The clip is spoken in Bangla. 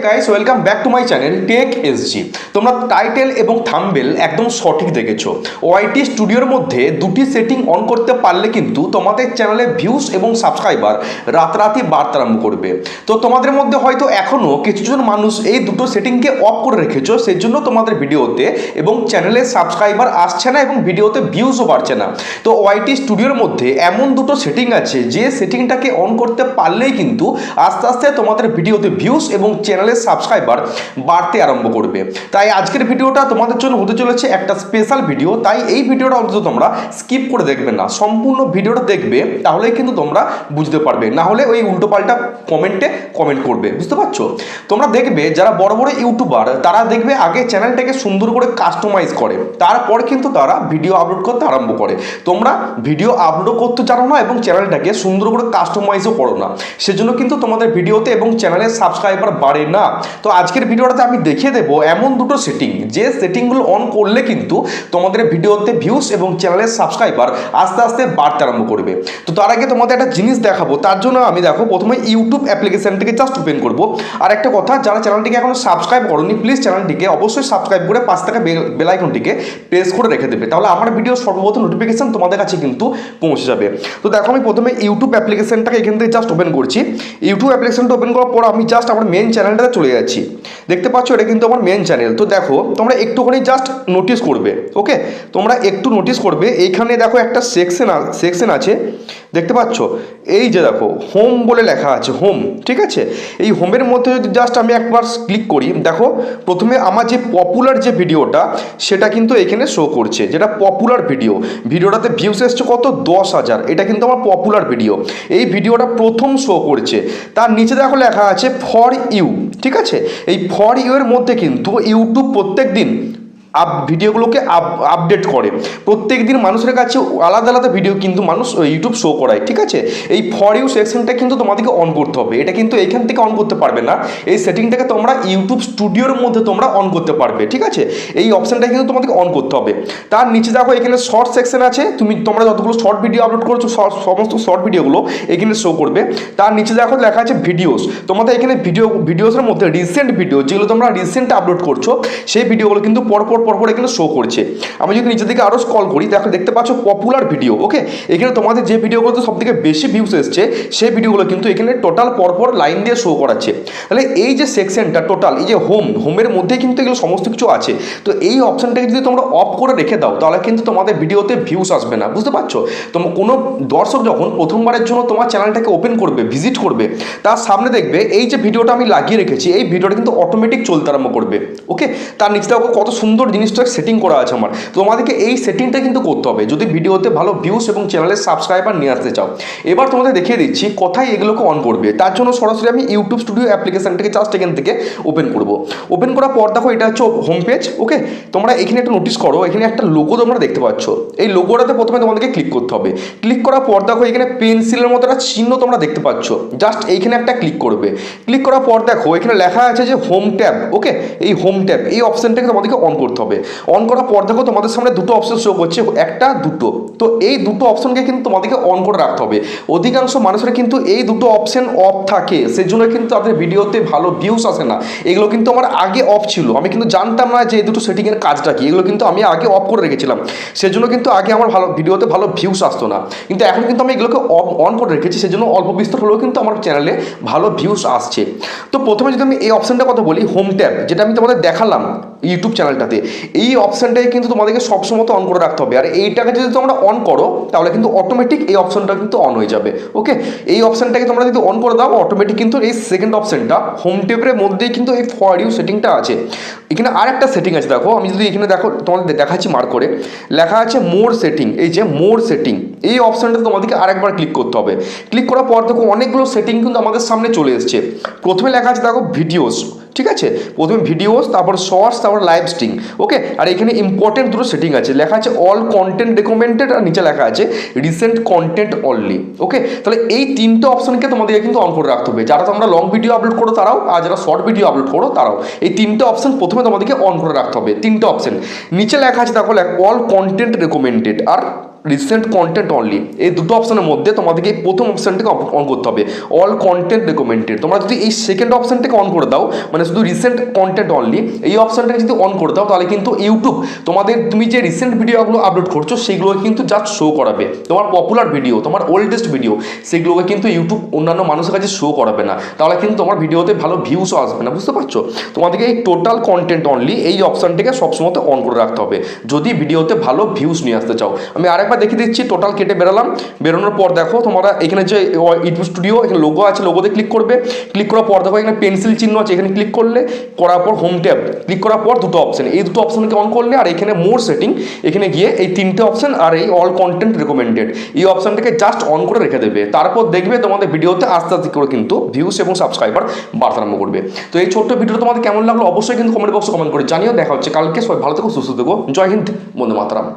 Guys, welcome back to my channel Tech SG. তোমরা টাইটেল এবং থাম্বনেল একদম সঠিক দেখেছো। ওয়াইটি স্টুডিওর মধ্যে দুটি সেটিং অন করতে পারলে কিন্তু তোমাদের চ্যানেলে ভিউজ এবং সাবস্ক্রাইবার রাতারাতি বাড়তে আরম্ভ করবে। তো তোমাদের মধ্যে হয়তো এখনও কিছুজন মানুষ এই দুটো সেটিংকে অফ করে রেখেছো, সেই জন্য তোমাদের ভিডিওতে এবং চ্যানেলে সাবস্ক্রাইবার আসছে না এবং ভিডিওতে ভিউজও বাড়ছে না। তো ওয়াইটি স্টুডিওর মধ্যে এমন দুটো সেটিং আছে যে সেটিংটাকে অন করতে পারলেই কিন্তু আস্তে আস্তে তোমাদের ভিডিওতে ভিউজ এবং চ্যানেলের সাবস্ক্রাইবার বাড়তে আরম্ভ করবে। তাই আজকের ভিডিওটা তোমাদের জন্য হতে চলেছে একটা স্পেশাল ভিডিও। তাই এই ভিডিওটা অন্তত তোমরা স্কিপ করে দেখবে না, সম্পূর্ণ ভিডিওটা দেখবে, তাহলেই কিন্তু তোমরা বুঝতে পারবে। না হলে ওই উল্টোপাল্টা কমেন্টে কমেন্ট করবে, বুঝতে পারছো? তোমরা দেখবে যারা বড় বড় ইউটিউবার তারা দেখবে আগে চ্যানেলটাকে সুন্দর করে কাস্টমাইজ করে, তারপর কিন্তু তারা ভিডিও আপলোড করতে আরম্ভ করে। তোমরা ভিডিও আপলোড করতে জানো না এবং চ্যানেলটাকে সুন্দর করে কাস্টমাইজও করো না, সেজন্য কিন্তু তোমাদের ভিডিওতে এবং চ্যানেলের সাবস্ক্রাইবার বাড়ে না। তো আজকের ভিডিওটাতে আমি দেখিয়ে দেবো এমন দুটো সেটিং, যে সেটিংগুলো অন করলে কিন্তু তোমাদের ভিডিওতে ভিউজ এবং চ্যানেলের সাবস্ক্রাইবার আস্তে আস্তে বাড়তে আরম্ভ করবে। তো তার আগে তোমাদের একটা জিনিস দেখাবো, তার জন্য আমি দেখো প্রথমে ইউটিউব অ্যাপ্লিকেশনটিকে জাস্ট ওপেন করবো। আর একটা কথা, যারা চ্যানেলটিকে এখনো সাবস্ক্রাইব করোনি প্লিজ চ্যানেলটিকে অবশ্যই সাবস্ক্রাইব করে পাশ থেকে বেল আইকনটিকে প্রেস করে রেখে দেবে, তাহলে আমার ভিডিও সর্বপ্রথম নোটিফিকেশন তোমাদের কাছে কিন্তু পৌঁছে যাবে। তো দেখো আমি প্রথমে ইউটিউব অ্যাপ্লিকেশনটাকে এখান থেকে জাস্ট ওপেন করছি। ইউটিউব অ্যাপ্লিকেশনটা ওপেন করার পর আমি জাস্ট আমার মেন চ্যানেলটাতে চলে যাচ্ছি। দেখতে পাচ্ছ এটা কিন্তু আমার মেন চ্যানেল। তো দেখো তোমরা একটুখানি জাস্ট নোটিস করবে, ওকে? তোমরা একটু নোটিস করবে, এইখানে দেখো একটা সেকশন আছে, দেখতে পাচ্ছ? এই যে দেখো হোম বলে লেখা আছে, হোম, ঠিক আছে? এই হোমের মধ্যে যদি জাস্ট আমি একবার ক্লিক করি, দেখো প্রথমে আমার যে পপুলার যে ভিডিওটা সেটা কিন্তু এখানে শো করছে, যেটা পপুলার ভিডিওটাতে ভিউস এসছে কত 10,000। এটা কিন্তু আমার পপুলার ভিডিও, এই ভিডিওটা প্রথম শো করছে। তার নিচে দেখো লেখা আছে ফর ইউ, ঠিক আছে? এই ফর ইউ এর মধ্যে কিন্তু ইউটিউব প্রত্যেক দিন ভিডিওগুলোকে আপডেট করে। প্রত্যেক দিন মানুষের কাছে আলাদা আলাদা ভিডিও কিন্তু মানুষ ইউটিউব শো করায়, ঠিক আছে? এই ফর ইউ সেকশনটা কিন্তু তোমাদেরকে অন করতে হবে। এটা কিন্তু এইখান থেকে অন করতে পারবে না, এই সেটিংটাকে তোমরা ইউটিউব স্টুডিওর মধ্যে তোমরা অন করতে পারবে, ঠিক আছে? এই অপশানটা কিন্তু তোমাদেরকে অন করতে হবে। তার নিচে দেখো এখানে শর্ট সেকশন আছে, তোমরা যতগুলো শর্ট ভিডিও আপলোড করছো সমস্ত শর্ট ভিডিওগুলো এখানে শো করবে। তার নিচে দেখো লেখা আছে ভিডিওস। তোমাদের এখানে ভিডিওসের মধ্যে রিসেন্ট ভিডিও যেগুলো তোমরা রিসেন্ট আপলোড করছো সেই ভিডিওগুলো কিন্তু পরপর এখানে শো করছে। আমি যদি নিচের দিকে আরও স্ক্রল করি, দেখতে পাচ্ছ পপুলার ভিডিও, ওকে? এখানে তোমাদের যে ভিডিওগুলোতে সব থেকে বেশি ভিউস এসছে সেই ভিডিওগুলো কিন্তু এখানে টোটাল পরপর লাইন দিয়ে শো করাচ্ছে। তাহলে এই যে সেকশনটা টোটাল, এই যে হোমের মধ্যে কিন্তু এগুলো সমস্ত কিছু আছে। তো এই অপশানটাকে যদি তোমরা অফ করে রেখে দাও তাহলে কিন্তু তোমাদের ভিডিওতে ভিউস আসবে না, বুঝতে পারছো? তোমার কোনো দর্শক যখন প্রথমবারের জন্য তোমার চ্যানেলটাকে ওপেন করবে, ভিজিট করবে, তার সামনে দেখবে এই যে ভিডিওটা আমি লাগিয়ে রেখেছি, এই ভিডিওটা কিন্তু অটোমেটিক চলতে আরম্ভ করবে, ওকে? তার নিচে দেখো কত সুন্দর জিনিসটা সেটিং করা আছে আমার। তোমাদেরকে এই সেটিংটা কিন্তু করতে হবে যদি ভিডিওতে ভালো ভিউস এবং চ্যানেলের সাবস্ক্রাইবার নিয়ে আসতে চাও। এবার তোমাদের দেখিয়ে দিচ্ছি কোথায় এগুলোকে অন করবে। তার জন্য সরাসরি আমি ইউটিউব স্টুডিও অ্যাপ্লিকেশনটাকে জাস্ট এখান থেকে ওপেন করব। ওপেন করার পর দেখো এটা হচ্ছে হোম পেজ, ওকে? তোমরা এখানে একটা নোটিস করো, এখানে একটা লোগো তোমরা দেখতে পাচ্ছ। এই লোগোটাতে প্রথমে তোমাদেরকে ক্লিক করতে হবে। ক্লিক করার পর দেখো এখানে পেন্সিলের মতো একটা চিহ্ন তোমরা দেখতে পাচ্ছ, জাস্ট এইখানে একটা ক্লিক করবে। ক্লিক করার পর দেখো এখানে লেখা আছে যে হোম ট্যাব, ওকে? এই হোম ট্যাব এই অপশানটাকে তোমাদেরকে অন করতে হবে। অন করার পর দেখো তোমাদের সামনে দুটো অপশন শো করছে, একটা দুটো। তো এই দুটো অপশনকে কিন্তু তোমাদেরকে অন করে রাখতে হবে। অধিকাংশ মানুষের কিন্তু এই দুটো অপশন অফ থাকে, সেজন্য কিন্তু তাদের ভিডিওতে ভালো ভিউস আসে না। এগুলো কিন্তু আমার আগে অফ ছিল, আমি কিন্তু জানতাম না যে এই দুটো সেটিংয়ের কাজটা কি। এগুলো কিন্তু আমি আগে অফ করে রেখেছিলাম, সেজন্য কিন্তু আগে আমার ভিডিওতে ভালো ভিউস আসতো না। কিন্তু এখন কিন্তু আমি এগুলোকে অন করে রেখেছি, সেজন্য অল্প বিস্তর হলেও কিন্তু আমার চ্যানেলে ভালো ভিউস আসছে। তো প্রথমে যদি আমি এই অপশনটার কথা বলি, হোম ট্যাব, যেটা আমি তোমাদের দেখালাম ইউটিউব চ্যানেলটাতে, এই অপশানটাকে কিন্তু তোমাদেরকে সবসময় অন করে রাখতে হবে। আর এইটাকে যদি তোমরা অন করো তাহলে কিন্তু অটোমেটিক এই অপশানটা কিন্তু অন হয়ে যাবে, ওকে? এই অপশানটাকে তোমরা যদি অন করে দাও অটোমেটিক কিন্তু এই সেকেন্ড অপশানটা হোম ট্যাবের মধ্যেই কিন্তু এই ফর ইউ সেটিংটা আছে। এখানে আর একটা সেটিং আছে, দেখো আমি যদি এখানে দেখো তোমাদের দেখাচ্ছি মার্ক করে, লেখা আছে মোর সেটিং। এই যে মোর সেটিং, এই অপশানটাতে তোমাদেরকে আরেকবার ক্লিক করতে হবে। ক্লিক করার পর দেখো অনেকগুলো সেটিং কিন্তু আমাদের সামনে চলে এসছে। প্রথমে লেখা আছে দেখো ভিডিওস, ঠিক আছে? প্রথমে ভিডিওস, তারপর শর্টস, তারপর লাইভ স্ট্রিম, ওকে? আর এখানে ইম্পর্টেন্ট দুটো সেটিং আছে, লেখা আছে অল কন্টেন্ট রেকমেন্ডেড, আর নিচে লেখা আছে রিসেন্ট কন্টেন্ট অনলি, ওকে? তাহলে এই তিনটে অপশনকে তোমাদেরকে কিন্তু অন করে রাখতে হবে। যারা তোমরা লং ভিডিও আপলোড করো তারাও, আর যারা শর্ট ভিডিও আপলোড করো তারাও, এই তিনটে অপশন প্রথমে তোমাদেরকে অন করে রাখতে হবে। তিনটে অপশন নিচে লেখা আছে দেখো অল কন্টেন্ট রেকমেন্ডেড আর রিসেন্ট কন্টেন্ট অনলি, এই দুটো অপশনের মধ্যে তোমাদেরকে এই প্রথম অপশনটাকে অন করতে হবে, অল কন্টেন্ট রেকমেন্ডেড। তোমরা যদি এই সেকেন্ড অপশনটাকে অন করে দাও, মানে শুধু রিসেন্ট কন্টেন্ট অনলি, এই অপশনটাকে যদি অন করে দাও, তাহলে কিন্তু ইউটিউব তুমি যে রিসেন্ট ভিডিওগুলো আপলোড করছো সেগুলোকে কিন্তু জাস্ট শো করাবে। তোমার পপুলার ভিডিও, তোমার ওল্ডেস্ট ভিডিও, সেগুলোকে কিন্তু ইউটিউব অন্যান্য মানুষের কাছে শো করাবে না, তাহলে কিন্তু তোমার ভিডিওতে ভালো ভিউসও আসবে না, বুঝতে পারছো? তোমাদেরকে এই টোটাল কন্টেন্ট অনলি এই অপশনটাকে সবসময় অন করে রাখতে হবে যদি ভিডিওতে ভালো ভিউস নিয়ে আসতে চাও। আমি আরেকবার দেখিয়ে দিচ্ছি, টোটাল কেটে বেরোলাম, বেরোনোর পর দেখো তোমরা এখানে যে ইউটিউব স্টুডিও, এখানে লোগো আছে, লোগোতে ক্লিক করবে, ক্লিক করার পর দেখো এখানে পেন্সিল চিহ্ন আছে, এখানে ক্লিক করলে, করার পর হোম ট্যাব ক্লিক করার পর দুটো অপশন, এই দুটো অপশনকে অন করলে, আর এখানে মোর সেটিং, এখানে গিয়ে এই তিনটে অপশন আর এই অল কন্টেন্ট রেকমেন্ডেড এই অপশনটাকে জাস্ট অন করে রেখে দেবে। তারপর দেখবে তোমাদের ভিডিওতে আস্তে আস্তে করে কিন্তু ভিউস এবং সাবস্ক্রাইবার বাড়তে আরম্ভ করবে। তো এই ছোট্ট ভিডিওটা তোমাদের কেমন লাগলো অবশ্যই কিন্তু কমেন্ট বক্সে কমেন্ট করে জানিও। দেখা হচ্ছে কালকে, সবাই ভালো থেকো, সুস্থ থেকো, জয় হিন্দ, বন্দে মাতরম।